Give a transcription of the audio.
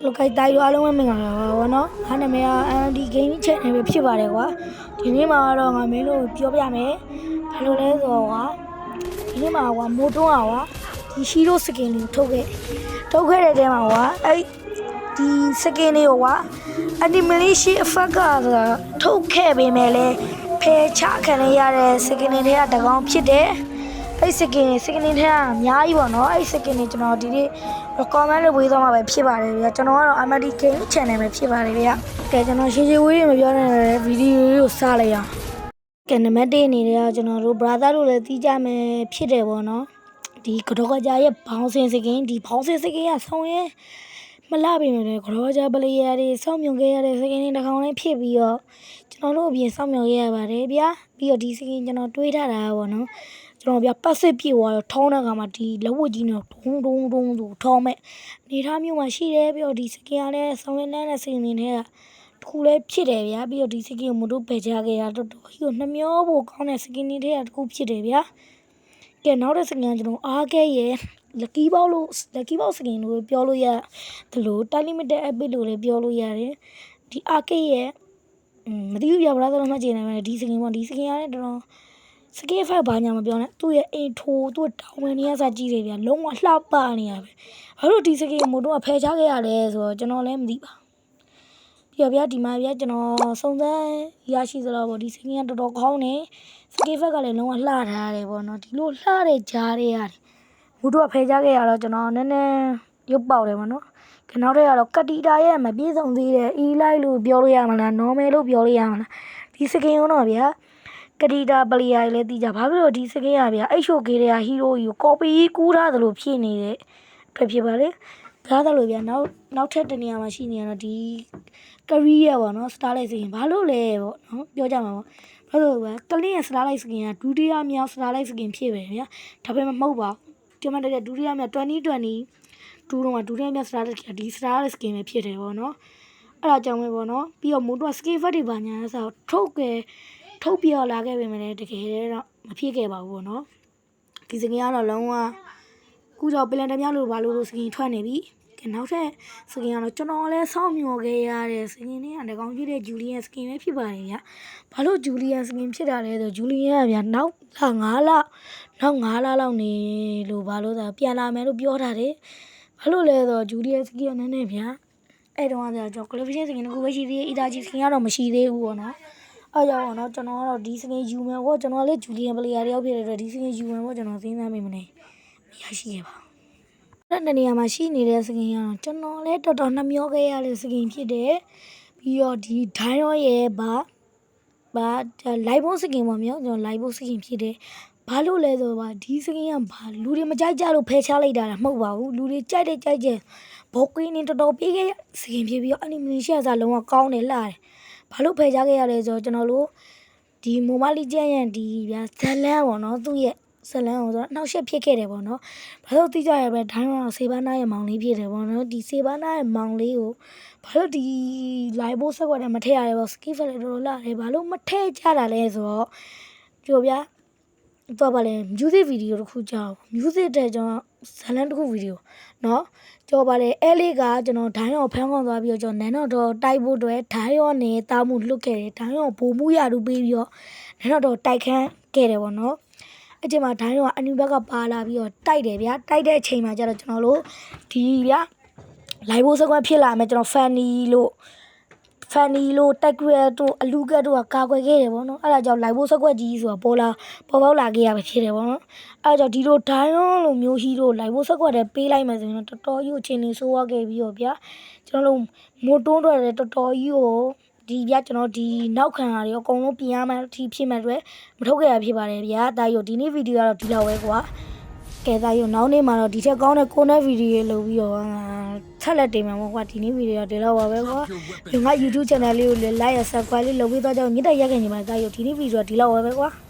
လိုကိုက်တိုင်းအားလုံးပဲမင်္ဂလာပါဘောနော်။အားနာမည်က MD Game Channel ပဲဖြစ်ပါတယ်ကွာ။ဒီနေ့မှာတော့ငါမင်းတို့ပြောပြမယ်။ဘယ်လိုလဲဆိုတော့ကွာဒီနေ့မှာကွာမိုးတွန်းอ่ะကွာဒီရှီရိုစကင်လေးထုတ်ခဲ့တဲ့တဲမှာကွာအဲ့ဒီစကင်လေးကိုကွာအနီမလေးရှိအဖက်ကထုတ်ခဲ့ပေမဲ့လည်းဖယ်ချခံရတဲ့စကင်လေးတွေကတကောင်ဖြစ်တယ်။အဲ့စကင်တွေထဲကအများကြီးပေါ့နော်အဲ့စကင်တွေကျွန်တော်ဒီနေ့ comment လုပ်ပေးသွားမှာပဲဖြစ်ပါတယ်ဗျာကျွန်တော်ကတော့ MD Game Channel ပဲဖြစ်ပါတယ်ဗျာကဲကျွန်တော်ရှေးဝေးတွေမပြောနိုင်တဲ့ဗီဒီယိုလေးကိုစလိုက်အောင်ကဲနံပါတ်1အနေနဲ့ကျွန်တော်တို့ brother တို့လည်းသိကြမယ်ဖြစ်တယ်ပေါ့နော်ဒီကတော့ကြာရဲ့ဘောင်းစင်စကင်ဒီဘောင်းစင်စကင်ကဆောင်းရဲမလာပြီမယ်ကတော့ကြာပလေယာတွေစောင့်မြုံခဲ့ရတဲ့စကင်တွေတစ်ကောင်လေးဖြစ်ပြီးတော့ကျွန်တော်တို့အပြင်စောင့်မြုံခဲ့ရပါတယ်ဗျာပြီးတော့ဒီစကင်ကျွန်တော်တွေးထားတာပေါ့နော်ကျွန်တော်ပြပတ်စစ်ပြေသွားတော့ထောင်းတဲ့ခါမှာဒီလက်ဝတ်ကြီးနဲ့ဒုံဆိုထောင်းမဲ့အနေထားမျိုးမှာရှိတယ်ပြီးတော့ဒီစကင်ကလည်းဆောင်းရတဲ့စကင်တွေနဲ့တခုလည်းဖြစ်တယ်ဗျာပြီးတော့ဒီစကင်ကိုမတို့ဖယ်ချခဲ့တာတော်တော်ကြီးကိုနှမျောဖို့ကောင်းတဲ့စကင်တွေတခုဖြစ်တယ်ဗျာကဲနောက်တဲ့စကင်ကကျွန်တော်အားခဲ့ရဲ့ lucky box စကင်လို့ပြောလို့ရတယ်လို့ time limited epic လို့လည်းပြောလို့ရတယ်ဒီအားခဲ့ရဲ့မသိဘူးဗျာဘာလို့မှမကြည့်နိုင်ဘူးဒီစကင်ပေါ့ဒီစကင်ကလည်းတော်တော်စကေးဖိုက်ဘာညာမပြောနဲ့သူ့ရဲ့အင်ထိုးသူ့တောင်းဝင်နေရစားကြည့်တယ်ဗျာလုံးဝလှပနေရပဲဘာလို့ဒီစကေးမို့တော့ဖယ်ချခဲ့ရလဲဆိုတော့ကျွန်တော်လည်းမသိပါပြီးတော့ဗျာဒီမှာဗျာကျွန်တော်စုံစမ်းရရှိသလားပေါ့ဒီစကေးကတော်တော်ကောင်းနေစကေးဖက်ကလည်းလုံးဝလှထားရတယ်ပေါ့နော်ဒီလိုလှတဲ့ကြားတွေရတယ်မို့တော့ဖယ်ချခဲ့ရတော့ကျွန်တော်နည်းနည်းရုပ်ပေါက်တယ်ပေါ့နော်ခနောက်တဲ့ကတော့ကတီတာရဲ့မပြေဆုံးသေးတယ်အီလိုက်လို့ပြောလို့ရမလား normal လို့ပြောလို့ရမလားဒီစကေးကတော့ဗျာကတီတာပလီယာလည်းတီးကြဘာဖြစ်လို့ဒီစကင်ရဗျာအဲ့ရှိုကေတွေကဟီးရိုးကြီးကိုကော်ပီကူးထားသလိုဖြစ်နေတဲ့အတွက်ဖြစ်ပါလေဒါသလိုဗျာနောက်ထပ်တနေရာမှာရှိနေရတော့ဒီကရီးရပေါ့နော်စတားလိုက်စကင်ဘာလို့လဲပေါ့နော်ပြောကြမှာပေါ့ဘာလို့လဲကလင်းရစတားလိုက်စကင်ကဒုတိယမြောက်စတားလိုက်စကင်ဖြစ်ပဲဗျာဒါပေမဲ့မဟုတ်ပါဘူးဒီမှာတကယ်ဒုတိယမြောက်2022တော့မှာဒုတိယမြောက်စတားလိုက်ကဒီစတားလိုက်စကင်ပဲဖြစ်တယ်ပေါ့နော်အဲ့ဒါကြောင့်ပဲပေါ့နော်ပြီးတော့မိုးတော့စကေးဖက်တွေပါညာဆိုထုတ်ပြောလာခဲ့ပေမဲ့တကယ်တော့မဖြစ်ခဲ့ပါဘူးပေါ့နော်ဒီစကင်ကတော့လုံးဝခုတော့ပလန်တများလို့ဘာလို့စကင်ထွက်နေပြီကဲနောက်ထပ်စကင်ကတော့ကျွန်တော်လည်းစောင့်မျှော်ခဲ့ရတဲ့စကင်တွေကတကောင်ကြီးတဲ့ဂျူလီယန်စကင်ပဲဖြစ်ပါတယ်ဗျာဘာလို့ဂျူလီယန်စကင်ဖြစ်တာလဲဆိုဂျူလီယန်ကဗျာနောက်5လလောက်နေလို့ဘာလို့သာပြန်လာမယ်လို့ပြောထားတယ်ဘာလို့လဲဆိုဂျူလီယန်စကင်ကနည်းနည်းဗျာအဲ့တော့ကကျွန်တော်ကလဗီရှင်စကင်တခုပဲရှိသေးတယ်အီတာဂျီစကင်ကတော့မရှိသေးဘူးပေါ့နော်အဲ့ကြောင့်တော့ကျွန်တော်ကတော့ဒီစကင်ယူမယ်ပေါ့ကျွန်တော်လည်းဂျူလီယန်ပလေယာတယောက်ဖြစ်တဲ့အတွက်ဒီစကင်ယူမယ်ပေါ့ကျွန်တော်စဉ်းစားမိမနေမရရှိခဲ့ပါဘူးအဲ့ဒီနေရာမှာရှိနေတဲ့စကင်ကတော့ကျွန်တော်လည်းတော်တော်နှမျောခဲ့ရတဲ့စကင်ဖြစ်တယ်ပြီးတော့ဒီဒိုင်းရောရဲ့ဘာလိုက်ဘုံစကင်ပေါ့မြောက်ကျွန်တော်လိုက်ဘုံစကင်ဖြစ်တယ်ဘာလို့လဲဆိုတော့ဒီစကင်ကဘာလူတွေမကြိုက်ကြလို့ဖယ်ချလိုက်တာမဟုတ်ပါဘူးလူတွေကြိုက်ကြဘောကွင်းနေတော်တော်ပြေးခဲ့ရစကင်ဖြစ်ပြီးတော့အနီမေးရှင်းစားလုံးဝကောင်းတယ်လှတယ်ဘာလို့ဖယ်ချခဲ့ရလဲဆိုတော့ကျွန်တော်တို့ဒီမိုဘိုင်းလီကျန်ရန်ဒီဗျာဇလန်းပေါ့နော်သူ့ရဲ့ဇလန်းကိုဆိုတော့နှောက်ရှက်ဖြစ်ခဲ့တယ်ပေါ့နော်ဘာလို့သိကြရပဲဒိုင်းရောဆေးဘာနာရဲ့မောင်လေးဖြစ်တယ်ပေါ့နော်ဒီဆေးဘာနာရဲ့မောင်လေးကိုဘာလို့ဒီလိုက်ဖို့ဆက်ွက်တယ်မထည့်ရလဲပေါ့စကီဖက်လည်းတော်တော်လာတယ်ဘာလို့မထည့်ကြတာလဲဆိုတော့ကြိုဗျာတော့ဗာလဲ music video တစ်ခုကြောင်း music တဲ့ကျွန်တော်ဇလန်းတစ်ခု video เนาะကြောပါလေအဲလေးကကျွန်တော်ဒိုင်းရောဖမ်းခေါ်သွားပြီးတော့ကျွန်တော်နန်းတော်တိုက်ဖို့အတွက်ဒိုင်းရောနေတာမှုလွတ်ခဲ့တယ်ဒိုင်းရောဘိုးမှုရတူပေးပြီးတော့နန်းတော်တိုက်ခန်းခဲ့တယ်ပေါ့နော်အဲ့ချိန်မှာဒိုင်းရောအနူဘက်ကပါလာပြီးတော့တိုက်တယ်ဗျာတိုက်တဲ့အချိန်မှာကျတော့ကျွန်တော်တို့ဒီဗျာလိုက်ဖို့စကွက်ဖြစ်လာမယ်ကျွန်တော်ဖန်နီလို့တက်ကွဲတို့အလူကတ်တို့ကကာကွယ်ခဲ့တယ်ပေါ့နော်အဲ့ဒါကြောင့်လိုက်ဖို့စကွက်ကြီးဆိုတာပေါ်ပေါက်လာခဲ့ရပဲဖြစ်တယ်ပေါ့နော်အဲ့ဒါကြောင့်ဒီလိုဒိုင်းရောလိုမျိုးဟီးတို့လိုက်ဖို့စကွက်တွေပေးလိုက်မယ်ဆိုရင်တော်တော်ကြီးကိုချင်းနေဆိုးရခဲ့ပြီးတော့ဗျာကျွန်တော်တို့မိုးတွန်းတော့တော်တော်ကြီးကိုဒီဗျာကျွန်တော်ဒီနောက်ခံတာတွေအကုန်လုံးပြင်ရမှအထိဖြစ်မဲ့အတွက်မထုတ်ခဲ့ရဖြစ်ပါတယ်ဗျာဒါရုပ်ဒီနေ့ဗီဒီယိုကတော့ဒီလောက်ပဲကွာကဲဒါရုပ်နောက်နေ့မှာတော့ဒီထက်ကောင်းတဲ့ကိုနဲ့ဗီဒီယိုလုပ်ပြီးတော့ဆက်လက်တင်မှာပေါ့ကွာဒီနေ့ဗီဒီယိုဒီလောက်ပါပဲကွာဒီငါ YouTube channel လေးကိုလည်း like နဲ့ subscribe လေးလုပ်ပြီးတော့ကြောင့်မြတ်တက်ရက်ခင်ညီမဒါရုပ်ဒီနေ့ဗီဒီယိုဒီလောက်ပါပဲကွာ